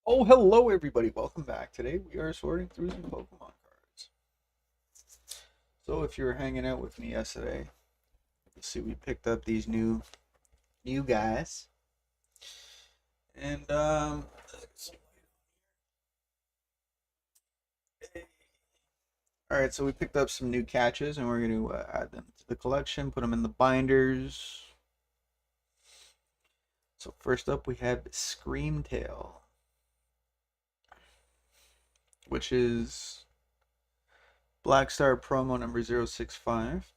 Oh, hello everybody. Welcome back. Today we are sorting through some Pokemon cards. So if you were hanging out with me yesterday, you'll see we picked up these new guys. And all right, so we picked up some new catches and we're going to add them to the collection, put them in the binders. So first up we have Screamtail, which is Black Star promo number 065.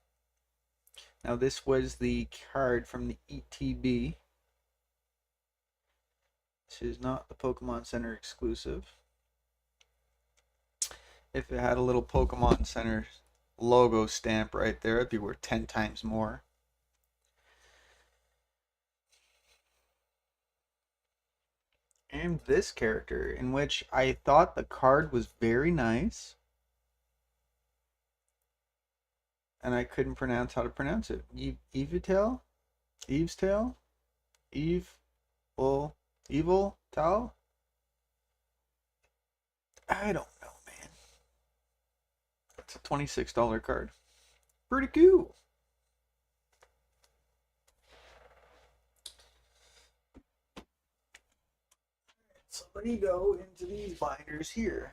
Now this was the card from the ETB. This is not the Pokemon Center exclusive. If it had a little Pokemon Center logo stamp right there, it'd be worth 10 times more. And this character, in which I thought the card was very nice, and I couldn't pronounce how to pronounce it. Evital? Eve's Tail? Eve? Well, Evil Tal? I don't know, man. It's a $26 card. Pretty cool. So let me go into these binders here.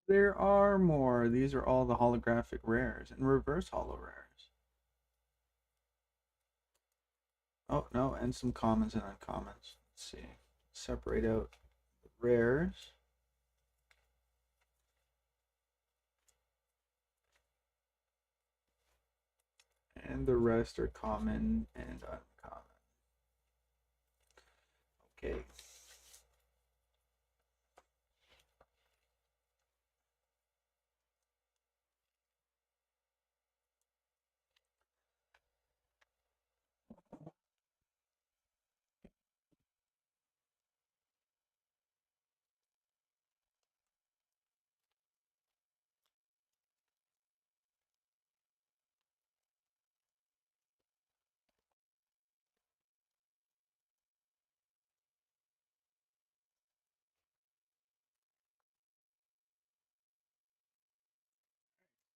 There are more. These are all the holographic rares and reverse holo rares. Oh, no, and some commons and uncommons. Let's see. Separate out the rares. And the rest are common and uncommon. Okay.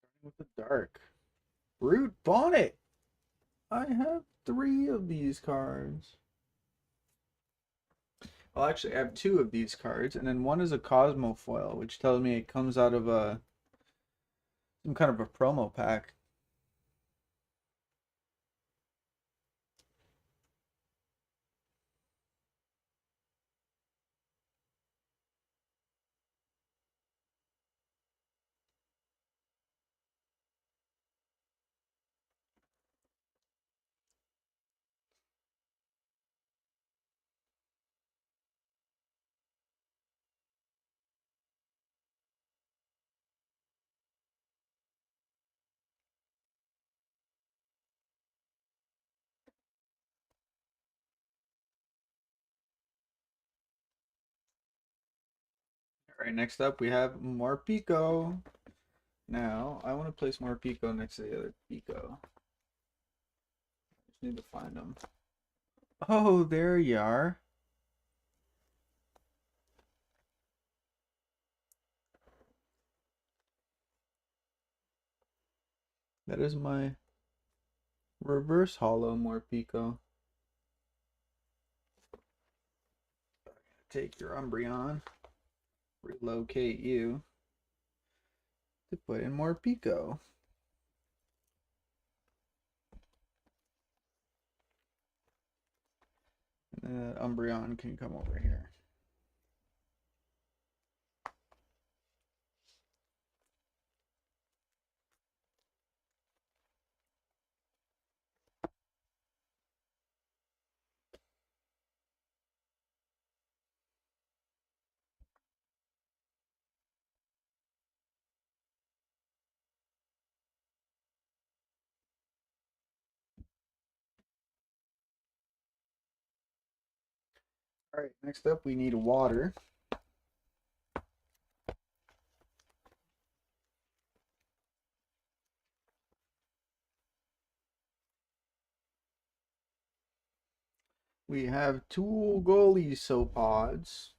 Starting with the dark. Root Bonnet. I have 3 of these cards. Well, actually, I have 2 of these cards, and then one is a Cosmo foil, which tells me it comes out of some kind of a promo pack. All right, next up we have Morpeko. Now, I want to place Morpeko next to the other Pico. Just need to find them. Oh, there you are. That is my reverse hollow Morpeko. Take your Umbreon, relocate you to put in Morpeko. And then that Umbreon can come over here. Alright, next up we need water. We have two Golisopod.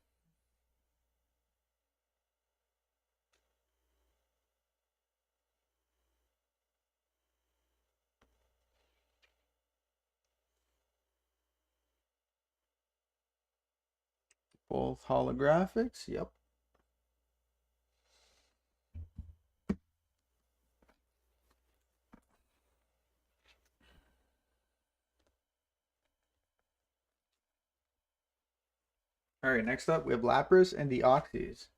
Both holographics, yep. Alright, next up we have Lapras and Deoxys.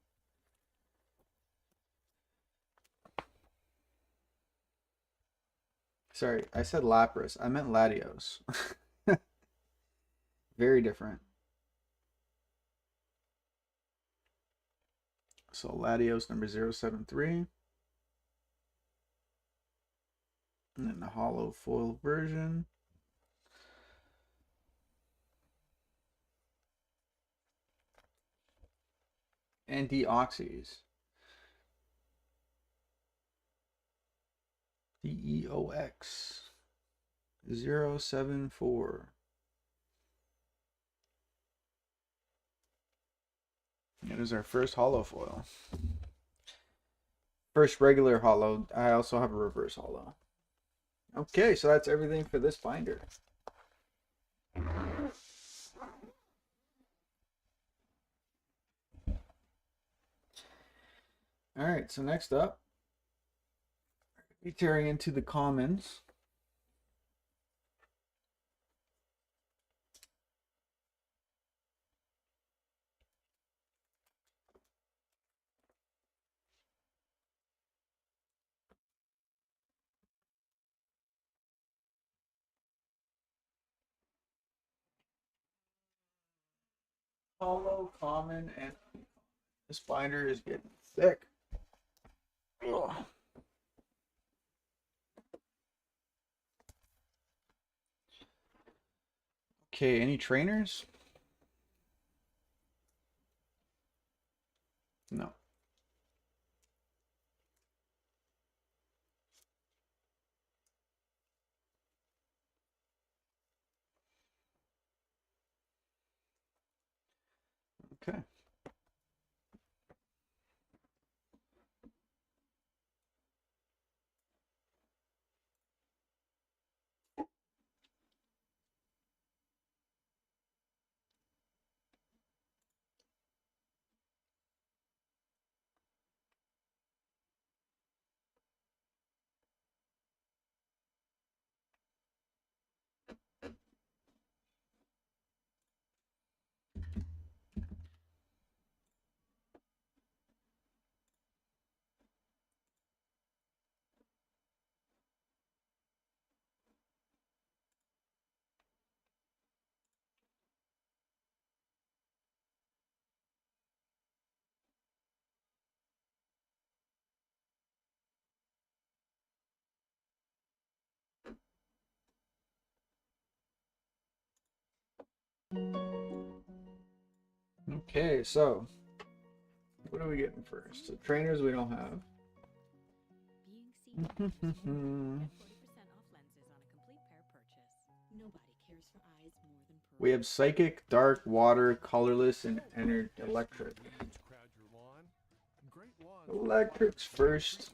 Sorry, I said Lapras. I meant Latios. Very different. So Latios number 073. And then the hollow foil version. And Deoxys. DEOX 074. That is our first hollow foil. First regular hollow. I also have a reverse hollow. Okay, so that's everything for this binder. Alright, so next up, we're tearing into the commons. Hollow, common, and this binder is getting thick. Ugh. Okay, any trainers? No. Okay. Okay, so what are we getting first? So trainers we don't have. We have Psychic, Dark, Water, Colorless, and Electric. Electric's first.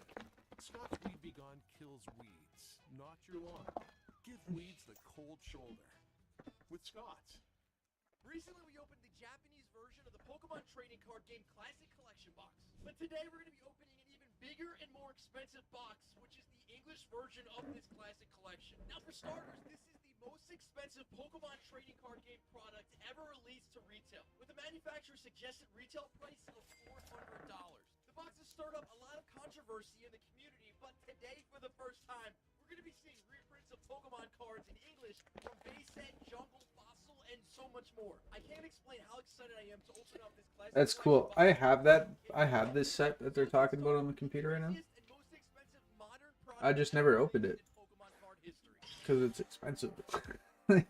shoulder. With Scott. Recently, we opened the Japanese version of the Pokemon Trading Card Game Classic Collection box. But today, we're going to be opening an even bigger and more expensive box, which is the English version of this Classic Collection. Now, for starters, this is the most expensive Pokemon Trading Card Game product ever released to retail, with a manufacturer's suggested retail price of $400. The box has stirred up a lot of controversy in the community, but today, for the first time, we're going to be seeing reprints of Pokemon cards in English from Base Set, Jungle, Fossil, and so much more. I can't explain how excited I am to open up this classic. That's cool. I have that. I have this set that they're talking about on the computer right now. I just never opened it because it's expensive. Alright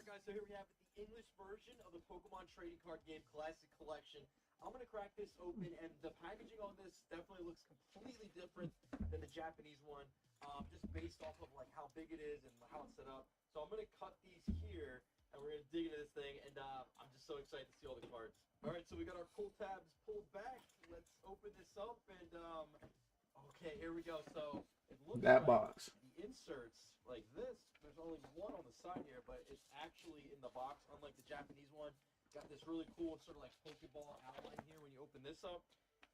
guys, so here we have the English version of the Pokemon Trading Card Game Classic Collection. I'm going to crack this open, and the packaging on this definitely looks completely different than the Japanese one, just based off of like how big it is and how it's set up. So I'm going to cut these here, and we're going to dig into this thing, and I'm just so excited to see all the cards. Alright, so we got our pull tabs pulled back. Let's open this up, and okay, here we go. So it looks That like box. the inserts like this, there's only one on the side here, but it's actually in the box, unlike the Japanese one. Got this really cool sort of like Pokeball outline here when you open this up,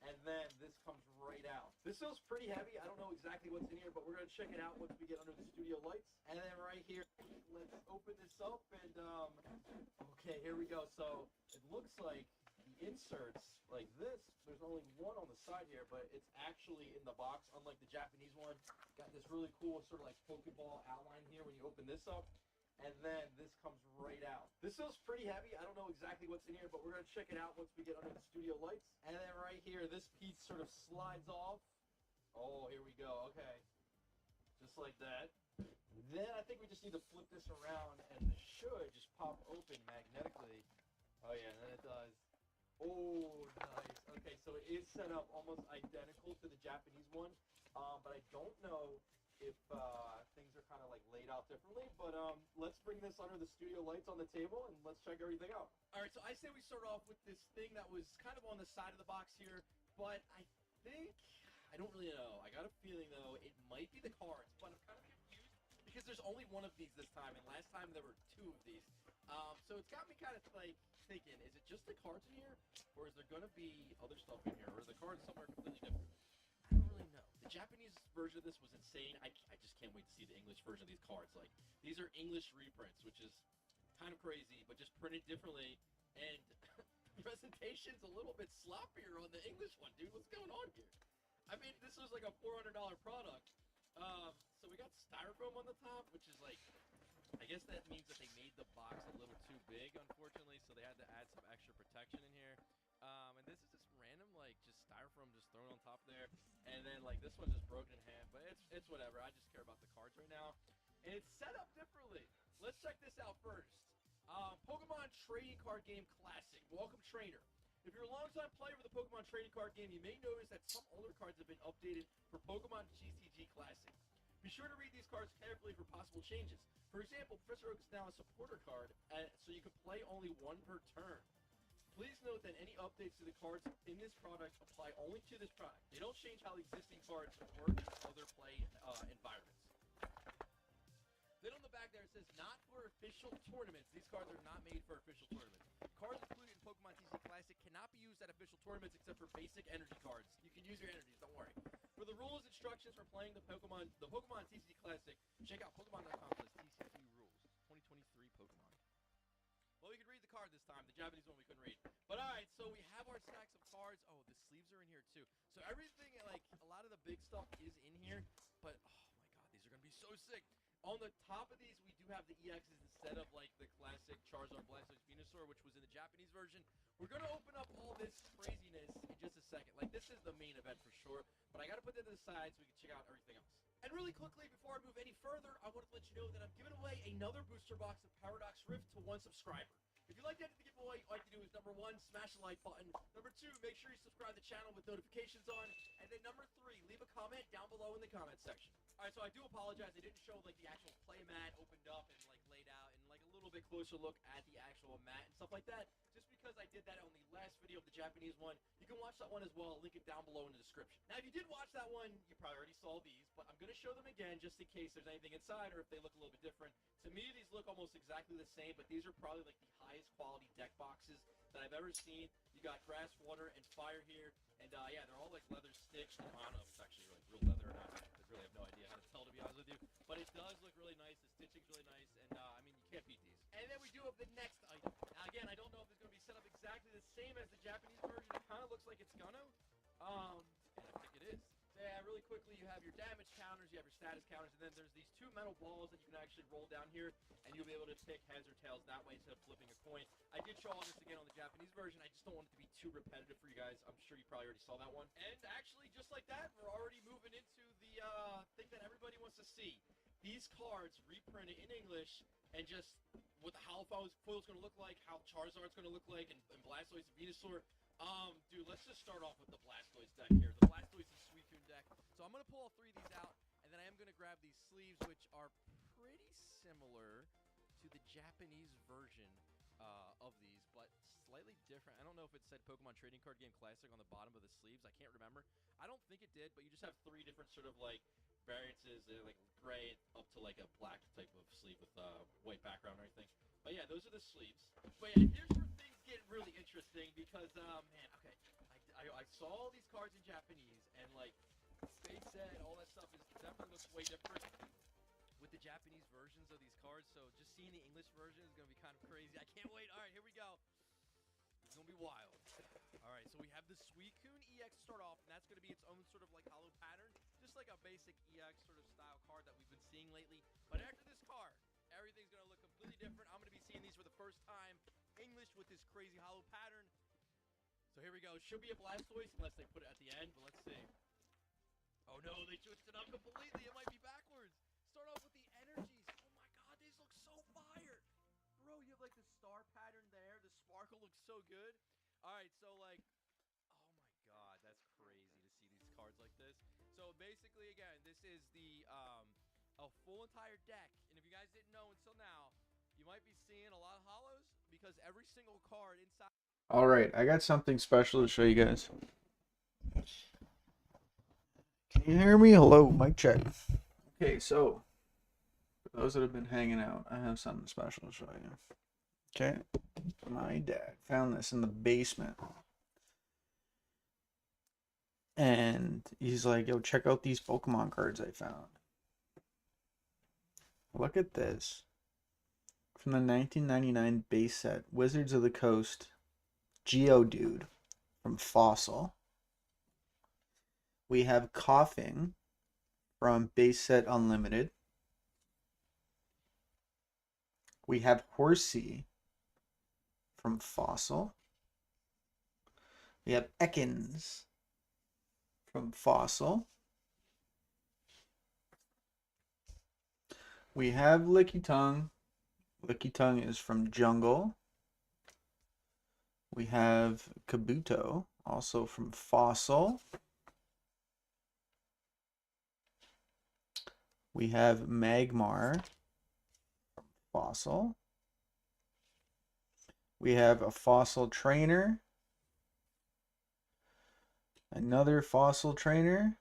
and then this comes right out. This feels pretty heavy. I don't know exactly what's in here, but we're going to check it out once we get under the studio lights. And then right here, let's open this up, and okay, here we go. So it looks like the inserts like this, there's only one on the side here, but it's actually in the box, unlike the Japanese one. Got this really cool sort of like Pokeball outline here when you open this up, and then this comes right out. This feels pretty heavy. I don't know exactly what's in here, but we're going to check it out once we get under the studio lights. And then right here, this piece sort of slides off. Oh, here we go. Okay. Just like that. Then I think we just need to flip this around, and this should just pop open magnetically. Oh, yeah, and then it does. Oh, nice. Okay, so it is set up almost identical to the Japanese one, but I don't know if things are kind of like laid out differently, but let's bring this under the studio lights on the table and let's check everything out. All right, so I say we start off with this thing that was kind of on the side of the box here, but I don't really know. I got a feeling though it might be the cards, but I'm kind of confused because there's only one of these this time, and last time there were two of these. So it's got me kind of like thinking, is it just the cards in here, or is there going to be other stuff in here, or is the cards somewhere completely different? I don't really know. The Japanese version of this was insane. I just can't wait to see the English version of these cards. Like, these are English reprints, which is kind of crazy, but just printed differently. And the presentation's a little bit sloppier on the English one, dude. What's going on here? I mean, this was like a $400 product. So we got styrofoam on the top, which is like, I guess that means that they made the box a little too big, unfortunately, so they had to add some extra protection in here. And this is just random, like, just styrofoam just thrown on top there. And then, like, this one's just broken in half. But it's whatever. I just care about the cards right now. And it's set up differently. Let's check this out first. Pokemon Trading Card Game Classic. Welcome, Trainer. If you're a long-time player of the Pokemon Trading Card Game, you may notice that some older cards have been updated for Pokemon TCG Classic. Be sure to read these cards carefully for possible changes. For example, Professor Oak is now a supporter card, so you can play only one per turn. Please note that any updates to the cards in this product apply only to this product. They don't change how the existing cards work in other play environments. Then on the back there it says, not for official tournaments. These cards are not made for official tournaments. Cards included in Pokemon TCG Classic cannot be used at official tournaments except for basic energy cards. You can use your energies, don't worry. For the rules, instructions for playing the Pokemon TCG Classic, check out Pokemon.com/TCG rules. 2023 Pokemon. Well, we could read the card this time. The Japanese one we couldn't read. But alright, so we have our stacks of cards. Oh, the sleeves are in here too. So everything, like, a lot of the big stuff is in here. But, oh my god, these are going to be so sick. On the top of these, we do have the EXs instead of, like, the classic Charizard, Blastoise, Venusaur, which was in the Japanese version. We're going to open up all this craziness in just a second. Like, this is the main event for sure. But I got to put that to the side so we can check out everything else. And really quickly, before I move any further, I wanted to let you know that I'm giving away another booster box of Paradox Rift to one subscriber. If you'd like to enter the giveaway, all you have to do is number 1, smash the like button. Number 2, make sure you subscribe to the channel with notifications on. And then number 3, leave a comment down below in the comment section. Alright, so I do apologize. I didn't show, like, the actual play mat opened up and, like, laid out and, like, a little bit closer look at the actual mat and stuff like that. Just because I did that on the last video of the Japanese one. You can watch that one as well. I'll link it down below in the description. Now, if you did watch that one, one, you probably already saw these, but I'm going to show them again just in case there's anything inside or if they look a little bit different. To me, these look almost exactly the same, but these are probably like the highest quality deck boxes that I've ever seen. You got grass, water, and fire here, and yeah, they're all like leather stitched. I don't know if it's actually like real leather or not. I really have no idea how to tell, to be honest with you, but it does look really nice. The stitching's really nice, and I mean, you can't beat these. And then we do have the next item. Now, again, I don't know if it's going to be set up exactly the same as the Japanese version. It kind of looks like it's gonna. And I think it is. So yeah, really quickly, you have your damage counters, you have your status counters, and then there's these two metal balls that you can actually roll down here, and you'll be able to pick heads or tails that way instead of flipping a coin. I did show all this again on the Japanese version. I just don't want it to be too repetitive for you guys. I'm sure you probably already saw that one. And actually, just like that, we're already moving into the thing that everybody wants to see. These cards reprinted in English, and just what the Holofoil's going to look like, how Charizard's going to look like, and Blastoise and Venusaur. Dude, let's just start off with the Blastoise deck here. The Blastoise and Suicune deck. So I'm going to pull all three of these out, and then I am going to grab these sleeves, which are pretty similar to the Japanese version of these, but slightly different. I don't know if it said Pokemon Trading Card Game Classic on the bottom of the sleeves. I can't remember. I don't think it did, but you just have three different sort of like variances. They're like gray up to like a black type of sleeve with white background and everything. But yeah, those are the sleeves. But yeah, here's where things get really interesting because, man, okay, I saw all these cards in Japanese, and like they said, all that stuff is definitely looks way different with the Japanese versions of these cards. So just seeing the English version is gonna be kind of crazy. I can't wait. All right, here we go. It's gonna be wild. All right, so we have the Suicune EX to start off, and that's gonna be its own sort of like hollow pattern, just like a basic EX sort of style card that we've been seeing lately. But after this card, everything's gonna look completely different. I'm gonna be seeing these for the first time, English with this crazy hollow pattern. So here we go. Should be a Blastoise unless they put it at the end, but let's see. Oh no, they switched it up completely. It might be backwards. Start off with the energies. Oh my god, these look so fire. Bro, you have like the star pattern there. The sparkle looks so good. Alright, so like, oh my god, that's crazy to see these cards like this. So basically, again, this is the a full entire deck. And if you guys didn't know until now, you might be seeing a lot of hollows because every single card inside. All right, I got something special to show you guys. Can you hear me? Hello, mic check. Okay, so for those that have been hanging out, I have something special to show you. Okay, my dad found this in the basement, and he's like, "Yo, check out these Pokemon cards I found. Look at this from the 1999 base set, Wizards of the Coast, Geodude from Fossil. We have Coughing from base set Unlimited. We have Horsey from Fossil. We have Ekans from Fossil. We have Lickitung. Lickitung is from Jungle. We have Kabuto, also from Fossil. We have Magmar from Fossil. We have a Fossil Trainer. Another Fossil Trainer.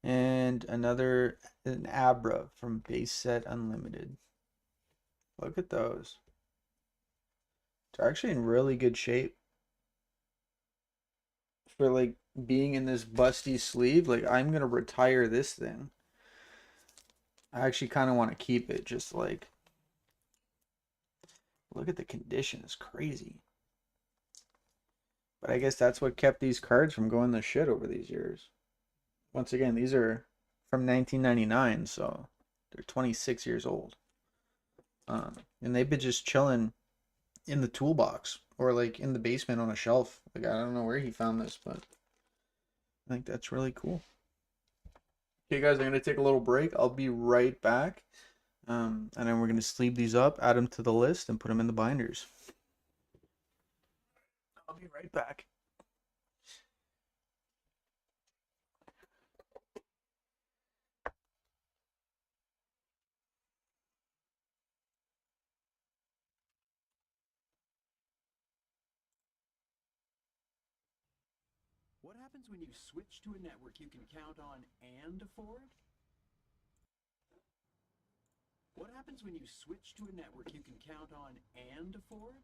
And an Abra from base set Unlimited. Look at those. They're actually in really good shape. For like being in this busty sleeve, like I'm gonna retire this thing. I actually kind of want to keep it, just like, look at the condition, it's crazy. But I guess that's what kept these cards from going to shit over these years. Once again, these are from 1999, so they're 26 years old. And they've been just chilling in the toolbox or like in the basement on a shelf. Like, I don't know where he found this, but I think that's really cool. Okay, guys, I'm going to take a little break. I'll be right back. And then we're going to sleeve these up, add them to the list, and put them in the binders. I'll be right back. What happens when you switch to a network you can count on and afford? What happens when you switch to a network you can count on and afford?